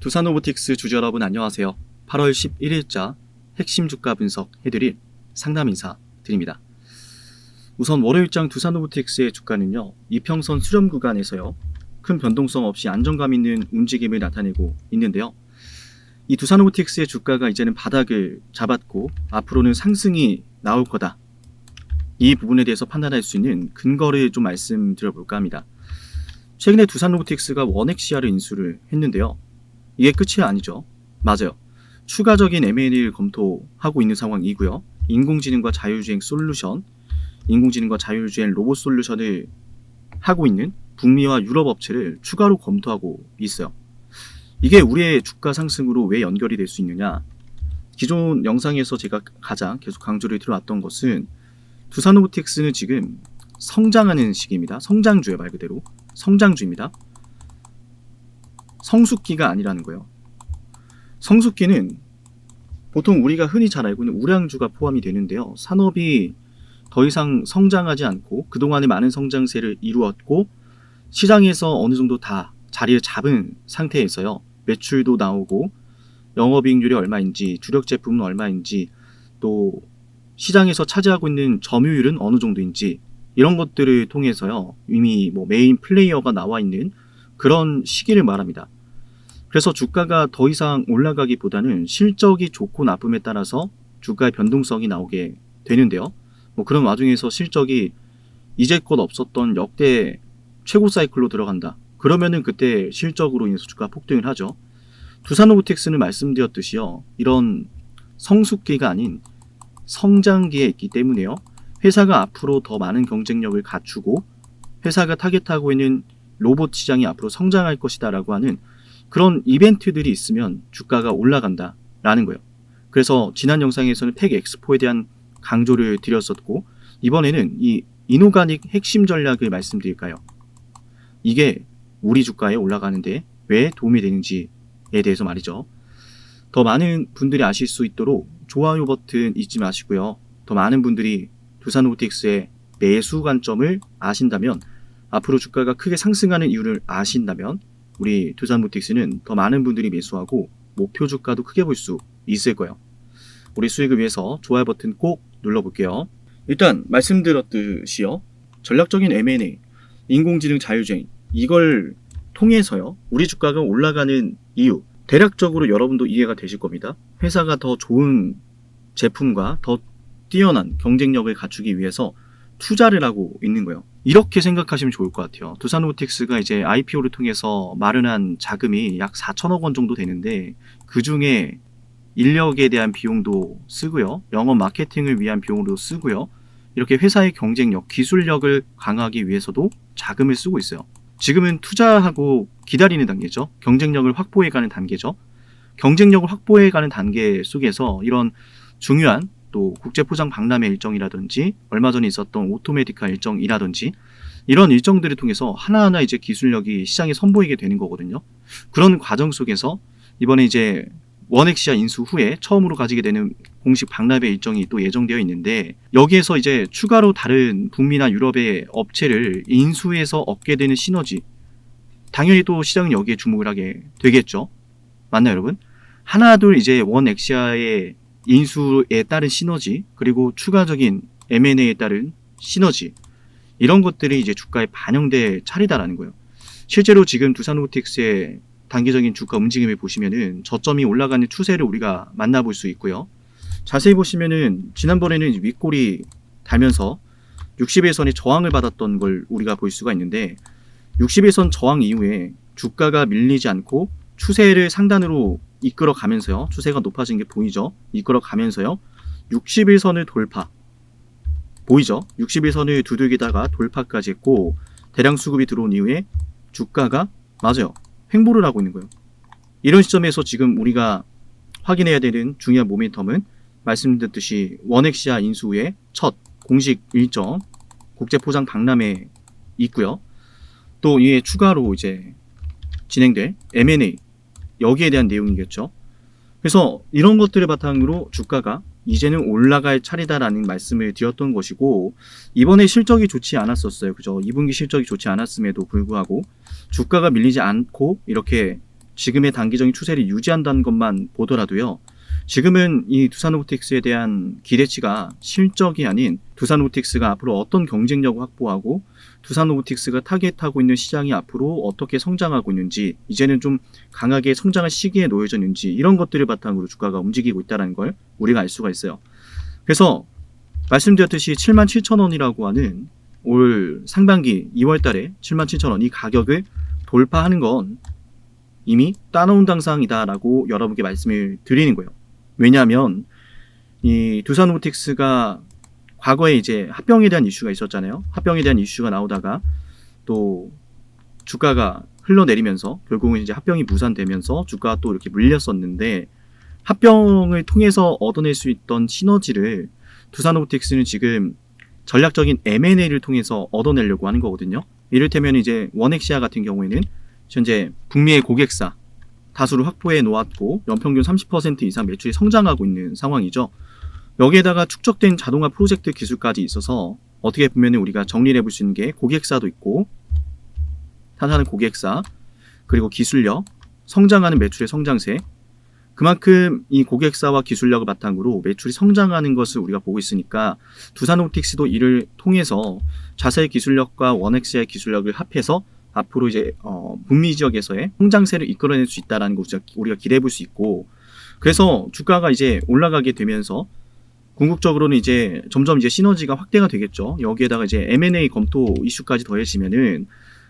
두산로보틱스 주주 여러분 안녕하세요. 8월 11일자 핵심 주가 분석 해드릴 상담 인사 드립니다. 우선 월요일장 두산로보틱스의 주가는요, 이평선 수렴 구간에서요, 큰 변동성 없이 안정감 있는 움직임을 나타내고 있는데요. 이 두산로보틱스의 주가가 이제는 바닥을 잡았고 앞으로는 상승이 나올 거다. 이 부분에 대해서 판단할 수 있는 근거를 좀 말씀드려볼까 합니다. 최근에 두산로보틱스가 원액시아를 인수를 했는데요. 이게 끝이 아니죠. 맞아요. 추가적인 M&A를 검토하고 있는 상황이고요. 인공지능과 자율주행 로봇 솔루션을 하고 있는 북미와 유럽 업체를 추가로 검토하고 있어요. 이게 우리의 주가 상승으로 왜 연결이 될 수 있느냐? 기존 영상에서 제가 가장 계속 강조를 드려왔던 것은 두산로보틱스는 지금 성장하는 시기입니다. 성장주예요, 말 그대로. 성장주입니다. 성숙기가 아니라는 거예요. 성숙기는 보통 우리가 흔히 잘 알고 있는 우량주가 포함이 되는데요. 산업이 더 이상 성장하지 않고 그동안에 많은 성장세를 이루었고 시장에서 어느 정도 다 자리를 잡은 상태에서요. 매출도 나오고 영업이익률이 얼마인지, 주력 제품은 얼마인지, 또 시장에서 차지하고 있는 점유율은 어느 정도인지, 이런 것들을 통해서요. 이미 메인 플레이어가 나와 있는 그런 시기를 말합니다. 그래서 주가가 더 이상 올라가기보다는 실적이 좋고 나쁨에 따라서 주가의 변동성이 나오게 되는데요. 그런 와중에서 실적이 이제껏 없었던 역대 최고 사이클로 들어간다. 그러면은 그때 실적으로 인해서 주가가 폭등을 하죠. 두산로보틱스는 말씀드렸듯이요. 이런 성숙기가 아닌 성장기에 있기 때문에요. 회사가 앞으로 더 많은 경쟁력을 갖추고 회사가 타겟하고 있는 로봇 시장이 앞으로 성장할 것이다 라고 하는 그런 이벤트들이 있으면 주가가 올라간다라는 거예요. 그래서 지난 영상에서는 팩 엑스포에 대한 강조를 드렸었고 이번에는 이 이노가닉 핵심 전략을 말씀드릴까요? 이게 우리 주가에 올라가는데 왜 도움이 되는지에 대해서 말이죠. 더 많은 분들이 아실 수 있도록 좋아요 버튼 잊지 마시고요. 더 많은 분들이 두산로보틱스의 매수 관점을 아신다면, 앞으로 주가가 크게 상승하는 이유를 아신다면 우리 두산로보틱스는 더 많은 분들이 매수하고 목표 주가도 크게 볼 수 있을 거예요. 우리 수익을 위해서 좋아요 버튼 꼭 눌러볼게요. 일단 말씀드렸듯이요. 전략적인 M&A, 인공지능 자율주행, 이걸 통해서요. 우리 주가가 올라가는 이유, 대략적으로 여러분도 이해가 되실 겁니다. 회사가 더 좋은 제품과 더 뛰어난 경쟁력을 갖추기 위해서 투자를 하고 있는 거예요. 이렇게 생각하시면 좋을 것 같아요. 두산로보틱스가 이제 IPO를 통해서 마련한 자금이 약 4천억 원 정도 되는데 그 중에 인력에 대한 비용도 쓰고요. 영업 마케팅을 위한 비용으로 쓰고요. 이렇게 회사의 경쟁력, 기술력을 강화하기 위해서도 자금을 쓰고 있어요. 지금은 투자하고 기다리는 단계죠. 경쟁력을 확보해가는 단계죠. 경쟁력을 확보해가는 단계 속에서 이런 중요한 또 국제포장 박람회 일정이라든지 얼마 전에 있었던 오토메디카 일정이라든지 이런 일정들을 통해서 하나하나 이제 기술력이 시장에 선보이게 되는 거거든요. 그런 과정 속에서 이번에 이제 원액시아 인수 후에 처음으로 가지게 되는 공식 박람회 일정이 또 예정되어 있는데, 여기에서 이제 추가로 다른 북미나 유럽의 업체를 인수해서 얻게 되는 시너지, 당연히 또 시장은 여기에 주목을 하게 되겠죠. 맞나요, 여러분? 하나둘 이제 원액시아의 인수에 따른 시너지, 그리고 추가적인 M&A에 따른 시너지, 이런 것들이 이제 주가에 반영될 차례다라는 거예요. 실제로 지금 두산로보틱스의 단기적인 주가 움직임을 보시면은 저점이 올라가는 추세를 우리가 만나볼 수 있고요. 자세히 보시면은 지난번에는 윗골이 달면서 60일선의 저항을 받았던 걸 우리가 볼 수가 있는데, 60일선 저항 이후에 주가가 밀리지 않고 추세를 상단으로 이끌어 가면서요. 추세가 높아진 게 보이죠? 이끌어 가면서요. 60일선을 돌파. 보이죠? 60일선을 두들기다가 돌파까지 했고 대량 수급이 들어온 이후에 주가가 맞아요. 횡보를 하고 있는 거예요. 이런 시점에서 지금 우리가 확인해야 되는 중요한 모멘텀은 말씀드렸듯이 원액시아 인수 후에 첫 공식 일정 국제포장 박람회 있고요. 또 이에 추가로 이제 진행될 M&A, 여기에 대한 내용이겠죠. 그래서 이런 것들을 바탕으로 주가가 이제는 올라갈 차례다라는 말씀을 드렸던 것이고, 이번에 실적이 좋지 않았었어요. 그죠? 2분기 실적이 좋지 않았음에도 불구하고 주가가 밀리지 않고 이렇게 지금의 단기적인 추세를 유지한다는 것만 보더라도요. 지금은 이 두산로보틱스에 대한 기대치가 실적이 아닌 두산로보틱스가 앞으로 어떤 경쟁력을 확보하고 두산로보틱스가 타겟하고 있는 시장이 앞으로 어떻게 성장하고 있는지, 이제는 좀 강하게 성장할 시기에 놓여져 있는지, 이런 것들을 바탕으로 주가가 움직이고 있다는 걸 우리가 알 수가 있어요. 그래서 말씀드렸듯이 77,000원이라고 하는 올 상반기 2월 달에 77,000원 이 가격을 돌파하는 건 이미 따놓은 당상이다라고 여러분께 말씀을 드리는 거예요. 왜냐하면 이 두산로보틱스가 과거에 이제 합병에 대한 이슈가 있었잖아요. 합병에 대한 이슈가 나오다가 또 주가가 흘러내리면서 결국은 이제 합병이 무산되면서 주가가 또 이렇게 물렸었는데, 합병을 통해서 얻어낼 수 있던 시너지를 두산로보틱스는 지금 전략적인 M&A를 통해서 얻어내려고 하는 거거든요. 이를테면 이제 원액시아 같은 경우에는 현재 북미의 고객사 다수를 확보해 놓았고 연평균 30% 이상 매출이 성장하고 있는 상황이죠. 여기에다가 축적된 자동화 프로젝트 기술까지 있어서 어떻게 보면 우리가 정리를 해볼 수 있는 게 고객사도 있고, 탄탄한 고객사, 그리고 기술력, 성장하는 매출의 성장세, 그만큼 이 고객사와 기술력을 바탕으로 매출이 성장하는 것을 우리가 보고 있으니까 두산로보틱스도 이를 통해서 자사의 기술력과 원엑스의 기술력을 합해서 앞으로 이제 북미 지역에서의 성장세를 이끌어낼 수 있다는 것을 우리가 기대해 볼 수 있고, 그래서 주가가 이제 올라가게 되면서 궁극적으로는 이제 점점 이제 시너지가 확대가 되겠죠. 여기에다가 이제 M&A 검토 이슈까지 더해지면은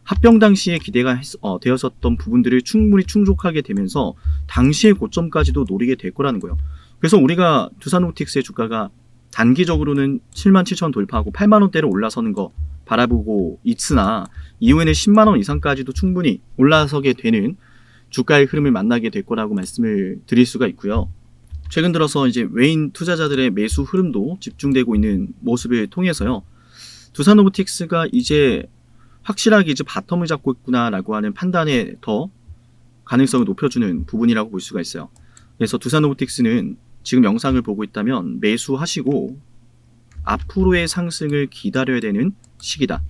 합병 당시에 기대가 되었었던 부분들을 충분히 충족하게 되면서 당시의 고점까지도 노리게 될 거라는 거예요. 그래서 우리가 두산로보틱스의 주가가 단기적으로는 77,000원 돌파하고 8만원대로 올라서는 거 바라보고 있으나 이후에는 10만원 이상까지도 충분히 올라서게 되는 주가의 흐름을 만나게 될 거라고 말씀을 드릴 수가 있고요. 최근 들어서 이제 외인 투자자들의 매수 흐름도 집중되고 있는 모습을 통해서요. 두산로보틱스가 이제 확실하게 이제 바텀을 잡고 있구나라고 하는 판단에 더 가능성을 높여주는 부분이라고 볼 수가 있어요. 그래서 두산로보틱스는 지금 영상을 보고 있다면 매수하시고 앞으로의 상승을 기다려야 되는 시기다.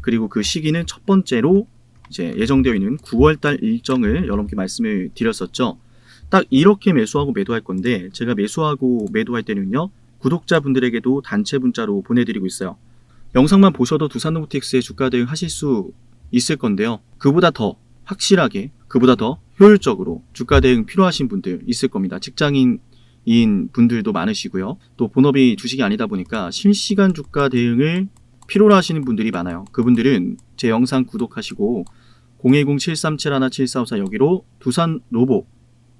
그리고 그 시기는 첫 번째로 이제 예정되어 있는 9월달 일정을 여러분께 말씀을 드렸었죠. 딱 이렇게 매수하고 매도할 건데, 제가 매수하고 매도할 때는요, 구독자분들에게도 단체 문자로 보내드리고 있어요. 영상만 보셔도 두산로보틱스의 주가 대응 하실 수 있을 건데요. 그보다 더 확실하게, 그보다 더 효율적으로 주가 대응 필요하신 분들 있을 겁니다. 직장인인 분들도 많으시고요. 또 본업이 주식이 아니다 보니까 실시간 주가 대응을 필요로 하시는 분들이 많아요. 그분들은 제 영상 구독하시고 010-7371-7454 여기로 두산로보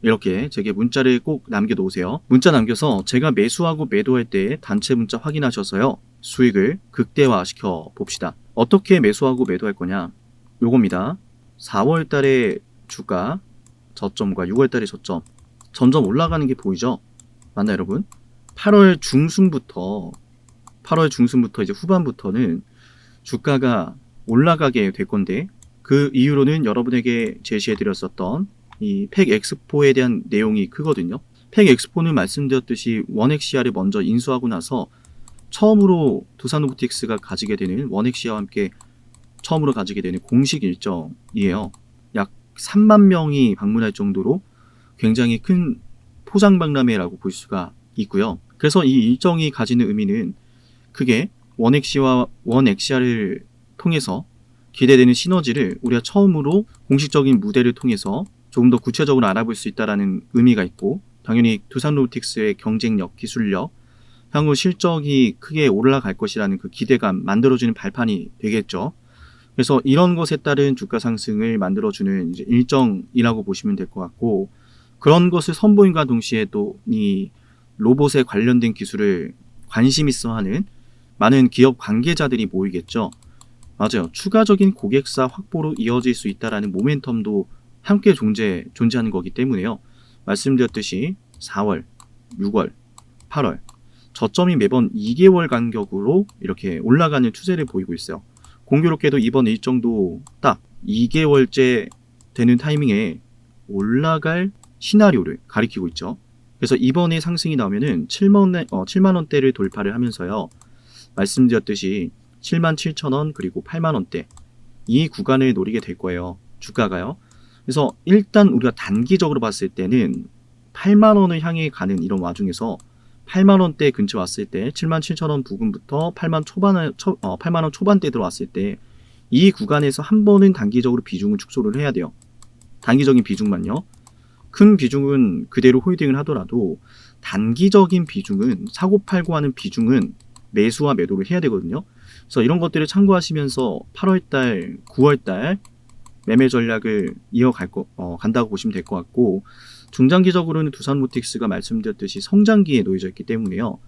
이렇게 제게 문자를 꼭 남겨놓으세요. 문자 남겨서 제가 매수하고 매도할 때 단체 문자 확인하셔서요, 수익을 극대화시켜 봅시다. 어떻게 매수하고 매도할 거냐, 요겁니다. 4월 달에 주가 저점과 6월 달의 저점 점점 올라가는 게 보이죠? 맞나요 여러분? 8월 중순부터 이제 후반부터는 주가가 올라가게 될 건데, 그 이후로는 여러분에게 제시해 드렸었던 이 팩엑스포에 대한 내용이 크거든요. 팩엑스포는 말씀드렸듯이 원엑시아를 먼저 인수하고 나서 처음으로 두산로보틱스가 가지게 되는, 원엑시아와 함께 처음으로 가지게 되는 공식 일정이에요. 약 3만 명이 방문할 정도로 굉장히 큰 포장박람회라고 볼 수가 있고요. 그래서 이 일정이 가지는 의미는 크게 원엑시아를 통해서 기대되는 시너지를 우리가 처음으로 공식적인 무대를 통해서 조금 더 구체적으로 알아볼 수 있다는 의미가 있고, 당연히 두산로보틱스의 경쟁력, 기술력, 향후 실적이 크게 올라갈 것이라는 그 기대감 만들어주는 발판이 되겠죠. 그래서 이런 것에 따른 주가 상승을 만들어주는 이제 일정이라고 보시면 될 것 같고, 그런 것을 선보임과 동시에 또 이 로봇에 관련된 기술을 관심 있어 하는 많은 기업 관계자들이 모이겠죠. 맞아요. 추가적인 고객사 확보로 이어질 수 있다는 모멘텀도 함께 존재하는 거기 때문에요. 말씀드렸듯이 4월, 6월, 8월 저점이 매번 2개월 간격으로 이렇게 올라가는 추세를 보이고 있어요. 공교롭게도 이번 일정도 딱 2개월째 되는 타이밍에 올라갈 시나리오를 가리키고 있죠. 그래서 이번에 상승이 나오면은 7만원대를 돌파를 하면서요, 말씀드렸듯이 77,000원 그리고 8만원대 이 구간을 노리게 될 거예요. 주가가요. 그래서 일단 우리가 단기적으로 봤을 때는 8만 원을 향해 가는 이런 와중에서 8만 원대 근처 왔을 때 7만 7천 원 부근부터 8만 원 초반대 들어왔을 때 이 구간에서 한 번은 단기적으로 비중을 축소를 해야 돼요. 단기적인 비중만요. 큰 비중은 그대로 홀딩을 하더라도 단기적인 비중은 사고 팔고 하는 비중은 매수와 매도를 해야 되거든요. 그래서 이런 것들을 참고하시면서 8월달, 9월달 매매 전략을 간다고 보시면 될 것 같고, 중장기적으로는 두산모틱스가 말씀드렸듯이 성장기에 놓여져 있기 때문에요.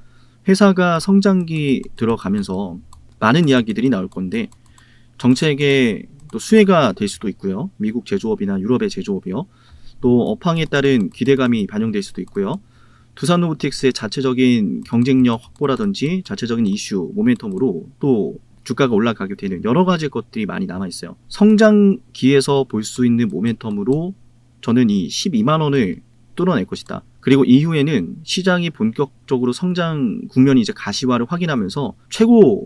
회사가 성장기 들어가면서 많은 이야기들이 나올 건데 정책의 또 수혜가 될 수도 있고요. 미국 제조업이나 유럽의 제조업이요. 또 업황에 따른 기대감이 반영될 수도 있고요. 두산로보틱스의 자체적인 경쟁력 확보라든지 자체적인 이슈, 모멘텀으로 또 주가가 올라가게 되는 여러 가지 것들이 많이 남아있어요. 성장기에서 볼 수 있는 모멘텀으로 저는 이 12만 원을 뚫어낼 것이다. 그리고 이후에는 시장이 본격적으로 성장 국면이 이제 가시화를 확인하면서 최고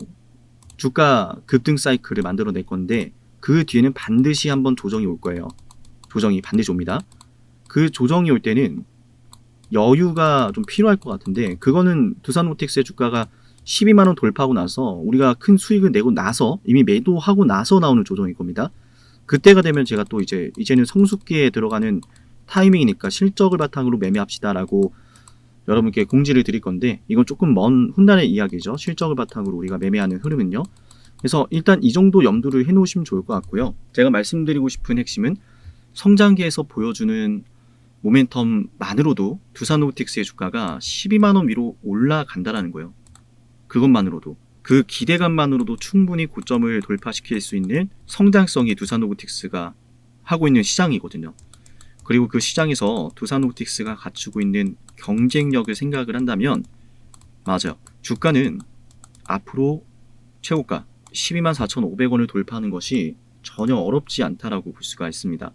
주가 급등 사이클을 만들어낼 건데 그 뒤에는 반드시 한번 조정이 올 거예요. 조정이 반드시 옵니다. 그 조정이 올 때는 여유가 좀 필요할 것 같은데 그거는 두산모틱스의 주가가 12만 원 돌파하고 나서 우리가 큰 수익을 내고 나서 이미 매도하고 나서 나오는 조정일 겁니다. 그때가 되면 제가 또 이제는 성숙기에 들어가는 타이밍이니까 실적을 바탕으로 매매합시다라고 여러분께 공지를 드릴 건데 이건 조금 먼 훗날의 이야기죠. 실적을 바탕으로 우리가 매매하는 흐름은요. 그래서 일단 이 정도 염두를 해놓으시면 좋을 것 같고요. 제가 말씀드리고 싶은 핵심은 성장기에서 보여주는 모멘텀만으로도 두산로보틱스의 주가가 12만 원 위로 올라간다라는 거예요. 그것만으로도 그 기대감만으로도 충분히 고점을 돌파시킬 수 있는 성장성이 두산로보틱스가 하고 있는 시장이거든요. 그리고 그 시장에서 두산로보틱스가 갖추고 있는 경쟁력을 생각을 한다면 맞아요. 주가는 앞으로 최고가 124,500원을 돌파하는 것이 전혀 어렵지 않다라고 볼 수가 있습니다.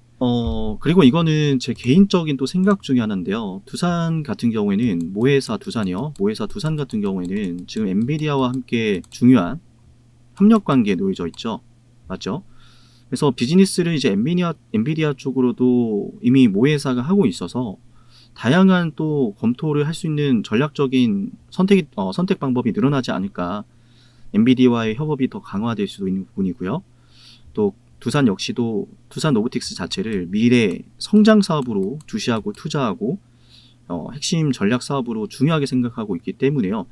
그리고 이거는 제 개인적인 또 생각 중에 하나인데요. 두산 같은 경우에는 모회사 두산 같은 경우에는 지금 엔비디아와 함께 중요한 협력 관계에 놓여져 있죠. 맞죠? 그래서 비즈니스를 이제 엔비디아 쪽으로도 이미 모회사가 하고 있어서 다양한 또 검토를 할 수 있는 전략적인 선택 방법이 늘어나지 않을까. 엔비디아와의 협업이 더 강화될 수도 있는 부분이고요. 또 두산 역시도 두산 로보틱스 자체를 미래 성장 사업으로 주시하고 투자하고 핵심 전략 사업으로 중요하게 생각하고 있기 때문에요.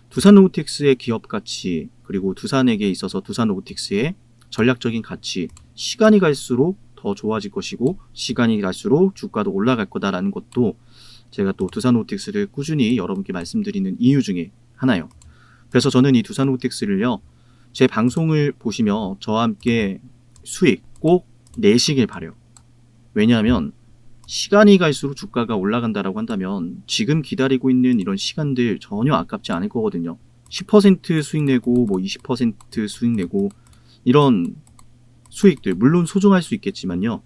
두산 로보틱스의 기업 가치 그리고 두산에게 있어서 두산 로보틱스의 전략적인 가치 시간이 갈수록 더 좋아질 것이고 시간이 갈수록 주가도 올라갈 거다라는 것도 제가 또 두산 로보틱스를 꾸준히 여러분께 말씀드리는 이유 중에 하나예요. 그래서 저는 이 두산 로보틱스를요. 제 방송을 보시며 저와 함께 수익 꼭 내시길 바래요. 왜냐하면 시간이 갈수록 주가가 올라간다라고 한다면 지금 기다리고 있는 이런 시간들 전혀 아깝지 않을 거거든요. 10% 수익 내고 뭐 20% 수익 내고 이런 수익들 물론 소중할 수 있겠지만요.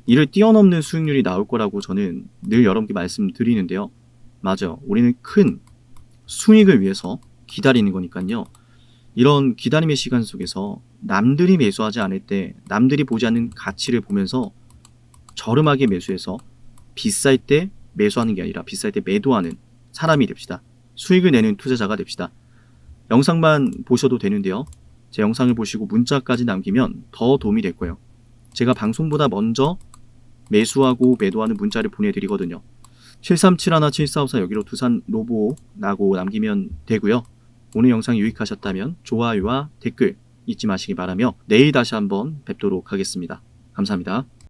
이를 뛰어넘는 수익률이 나올 거라고 저는 늘 여러분께 말씀드리는데요. 맞아요. 우리는 큰 수익을 위해서 기다리는 거니까요. 이런 기다림의 시간 속에서 남들이 매수하지 않을 때 남들이 보지 않는 가치를 보면서 저렴하게 매수해서 비쌀 때 매수하는 게 아니라 비쌀 때 매도하는 사람이 됩시다. 수익을 내는 투자자가 됩시다. 영상만 보셔도 되는데요. 제 영상을 보시고 문자까지 남기면 더 도움이 될 거예요. 제가 방송보다 먼저 매수하고 매도하는 문자를 보내드리거든요. 7371454 여기로 두산 로보라고 남기면 되고요. 오늘 영상이 유익하셨다면 좋아요와 댓글 잊지 마시기 바라며 내일 다시 한번 뵙도록 하겠습니다. 감사합니다.